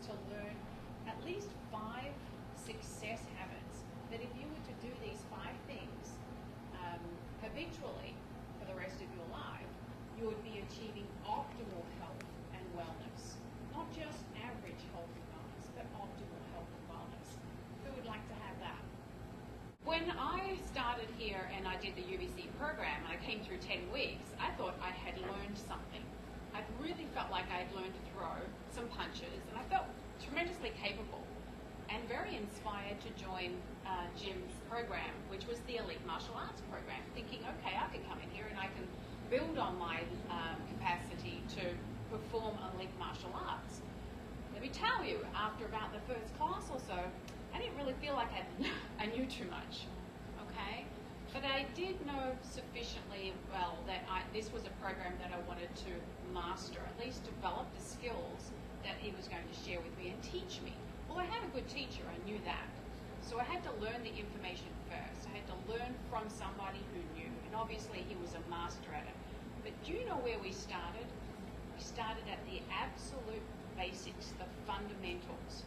to learn at least 5 success habits that if you were to do these 5 things habitually for the rest of your life, you would be achieving optimal health and wellness. Not just average health and wellness, but optimal health and wellness. Who would like to have that? When I started here and I did the UBC program and I came through 10 weeks, I thought I had learned something. I really felt like I had learned to throw some punches, and I felt tremendously capable and very inspired to join Jim's program, which was the Elite Martial Arts program, thinking, okay, I can come in here and I can build on my capacity to perform elite martial arts. Let me tell you, after about the first class or so, I didn't really feel like I knew too much, okay? But I did know sufficiently well that this was a program that I wanted to master, at least develop the skills that he was going to share with me and teach me. Well, I had a good teacher, I knew that. So I had to learn the information first. I had to learn from somebody who knew, and obviously he was a master at it. But do you know where we started? We started at the absolute basics, the fundamentals.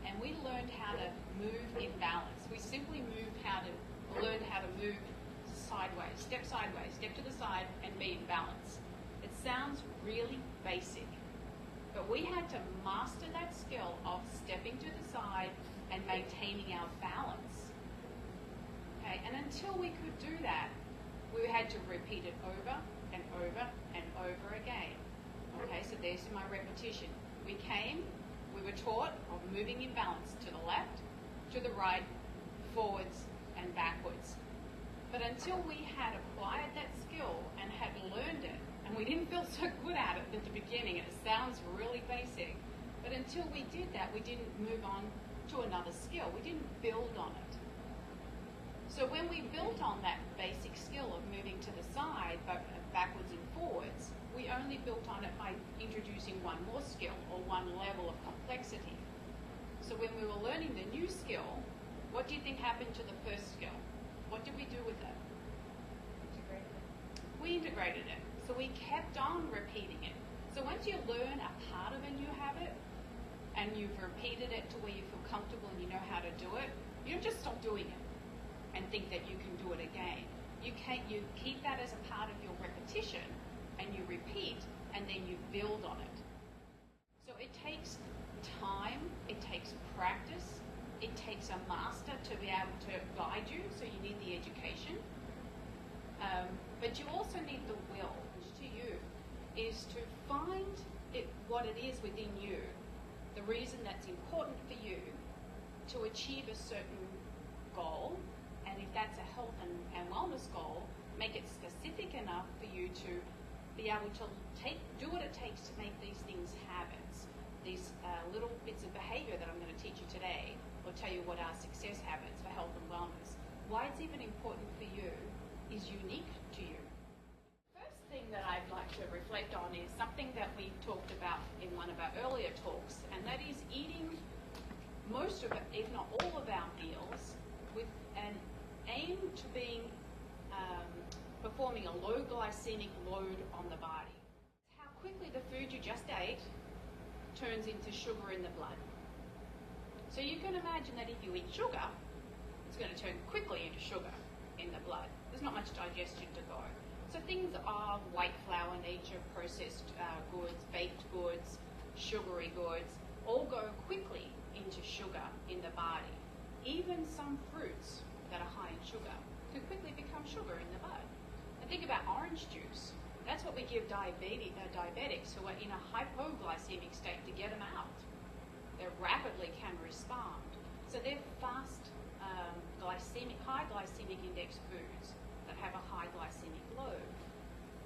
And we learned how to move in balance. We simply learned how to move sideways, step to the side, and be in balance. It sounds really basic, but we had to master that skill of stepping to the side and maintaining our balance. Okay, and until we could do that, we had to repeat it over and over and over again. Okay, so there's my repetition. We were taught of moving in balance to the left, to the right, forwards and backwards. But until we had applied that skill and had learned it, and we didn't feel so good at it at the beginning, it sounds really basic, but until we did that, we didn't move on to another skill. We didn't build on it. So when we built on that basic skill of moving to the side, backwards and forwards, we only built on it by introducing one more skill or one level of complexity. So when we were learning the new skill, what do you think happened to the first skill? What did we do with it? We integrated it. So we kept on repeating it. So once you learn a part of a new habit and you've repeated it to where you feel comfortable and you know how to do it, you don't just stop doing it and think that you can do it again. You keep that as a part of your repetition and you repeat and then you build on it. So it takes time, it takes practice, it takes a master to be able to guide you, so you need the education. But you also need the will, which to you is to find what it is within you, the reason that's important for you to achieve a certain goal, and if that's a health and wellness goal, make it specific enough for you to be able to do what it takes to make these things habits. These little bits of behavior that I'm going to teach you today will tell you what are success habits for health and wellness. Why it's even important for you is unique to you. First thing that I'd like to reflect on is something that we talked about in one of our earlier talks, and that is eating most of it, if not all of our meals, with an aim to performing a low glycemic load on the body. How quickly the food you just ate turns into sugar in the blood. So you can imagine that if you eat sugar, it's going to turn quickly into sugar in the blood. There's not much digestion to go. So things are white flour nature, processed goods, baked goods, sugary goods, all go quickly into sugar in the body. Even some fruits that are high in sugar could quickly become sugar in the blood. And think about orange juice. That's what we give diabetics who are in a hypoglycemic state to get them out. They rapidly can respond. So they're fast high glycemic index foods that have a high glycemic load.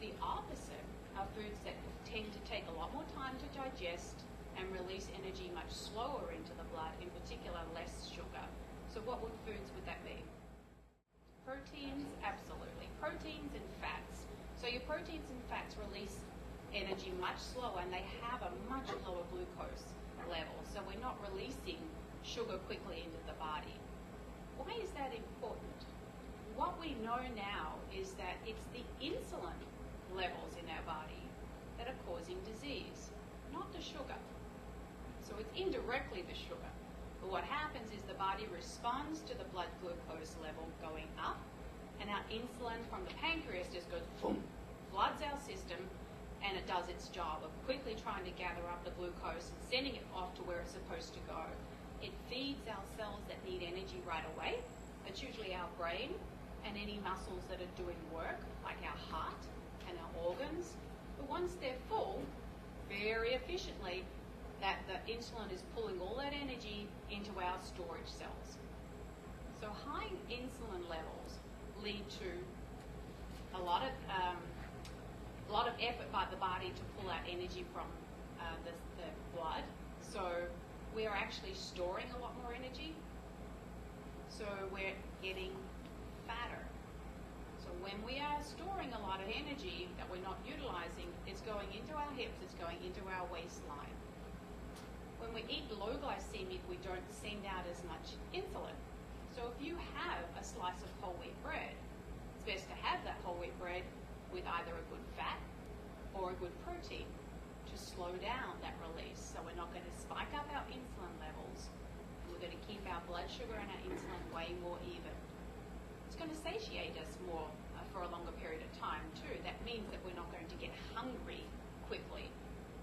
The opposite are foods that tend to take a lot more time to digest and release energy much slower into the blood, in particular less sugar. So what foods would that be? Proteins, absolutely. Proteins and fats. So your proteins and fats release energy much slower and they have a much lower glucose level. So we're not releasing sugar quickly into the body. Why is that important? What we know now is that it's the insulin levels in our body that are causing disease, not the sugar. So indirectly the sugar. But what happens is the body responds to the blood glucose level going up, and our insulin from the pancreas just goes boom, floods our system, and it does its job of quickly trying to gather up the glucose and sending it off to where it's supposed to go. It feeds our cells that need energy right away. That's usually our brain and any muscles that are doing work, like our heart and our organs. But once they're full, very efficiently, that the insulin is pulling all that energy into our storage cells. So high insulin levels lead to a lot of effort by the body to pull out energy from the blood. So we are actually storing a lot more energy. So we're getting fatter. So when we are storing a lot of energy that we're not utilizing, it's going into our hips, it's going into our waistline. When we eat low glycemic, we don't send out as much insulin. So if you have a slice of whole wheat bread, it's best to have that whole wheat bread with either a good fat or a good protein to slow down that release. So we're not going to spike up our insulin levels, and we're going to keep our blood sugar and our insulin way more even. It's going to satiate us more for a longer period of time too. That means that we're not going to get hungry quickly.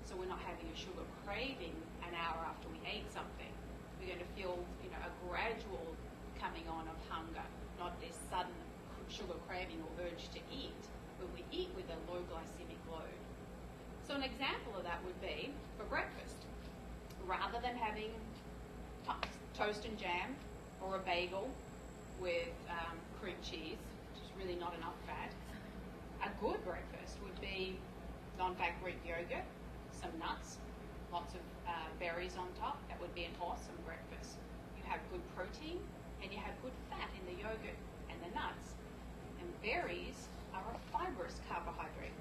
So we're not having a sugar craving an hour after we ate something. We're going to feel, a gradual coming on of hunger, not this sudden sugar craving or urge to eat, but we eat with a low glycemic load. So an example of that would be for breakfast. Rather than having toast and jam or a bagel with cream cheese, which is really not enough fat, a good breakfast would be non-fat Greek yogurt, some nuts, lots of berries on top. That would be an awesome breakfast. You have good protein and you have good fat in the yogurt and the nuts. And berries are a fibrous carbohydrate.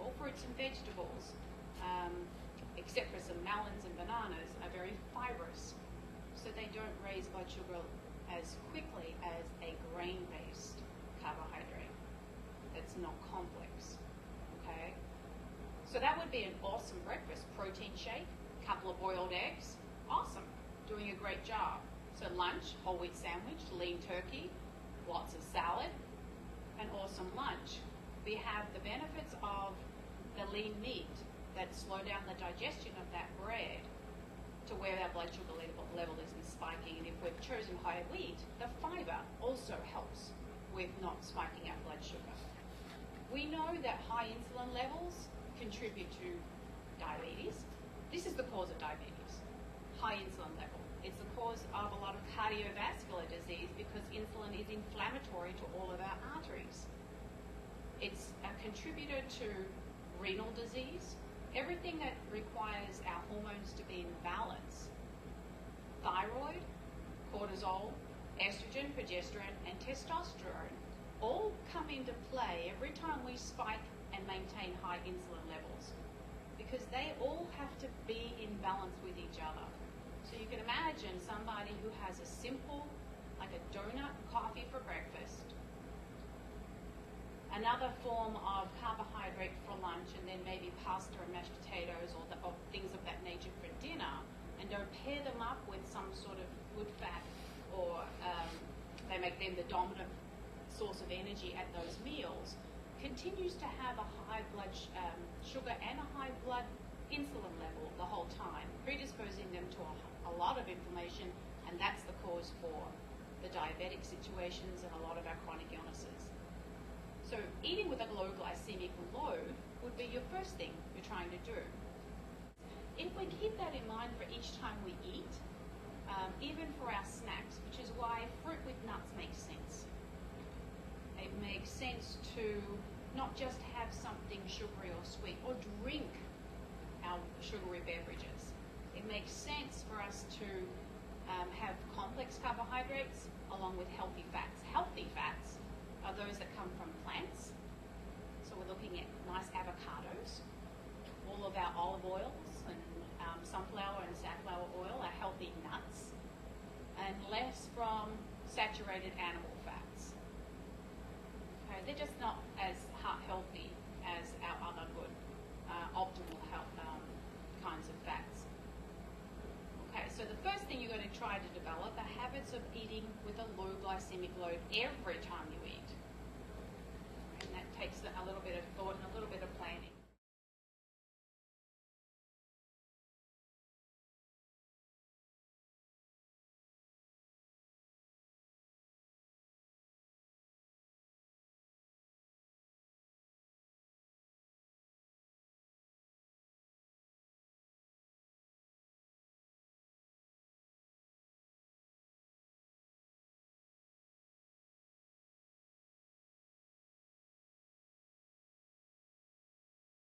All fruits and vegetables, except for some melons and bananas, are very fibrous. So they don't raise blood sugar as quickly as a grain-based carbohydrate that's not complex. Okay? So that would be an awesome breakfast. Protein shake, couple of boiled eggs, awesome, doing a great job. So lunch, whole wheat sandwich, lean turkey, lots of salad, an awesome lunch. We have the benefits of the lean meat that slow down the digestion of that bread to where our blood sugar level isn't spiking. And if we've chosen high wheat, the fiber also helps with not spiking our blood sugar. We know that high insulin levels contribute to diabetes. This is the cause of diabetes, high insulin level. It's the cause of a lot of cardiovascular disease because insulin is inflammatory to all of our arteries. It's a contributor to renal disease, everything that requires our hormones to be in balance. Thyroid, cortisol, estrogen, progesterone, and testosterone all come into play every time we spike and maintain high insulin levels because they all have to be in balance with each other. So you can imagine somebody who has a simple, like a donut and coffee for breakfast, another form of carbohydrate for lunch, and then maybe pasta and mashed potatoes or things of that nature for dinner, and don't pair them up with some sort of good fat or they make them the dominant source of energy at those meals, continues to have a high blood sugar and a high blood insulin level the whole time, predisposing them to a lot of inflammation, and that's the cause for the diabetic situations and a lot of our chronic illnesses. So eating with a low glycemic load would be your first thing you're trying to do. If we keep that in mind for each time we eat, even for our snacks, which is why fruit with nuts makes sense. It makes sense to not just have something sugary or sweet or drink our sugary beverages. It makes sense for us to have complex carbohydrates along with healthy fats. Healthy fats are those that come from plants. So we're looking at nice avocados, all of our olive oils and sunflower and safflower oil, our healthy nuts, and less from saturated animal fats. Okay, they're just not as heart healthy as our other good optimal health kinds of fats. try to develop are habits of eating with a low glycemic load every time you eat. And that takes a little bit of thought and a little bit of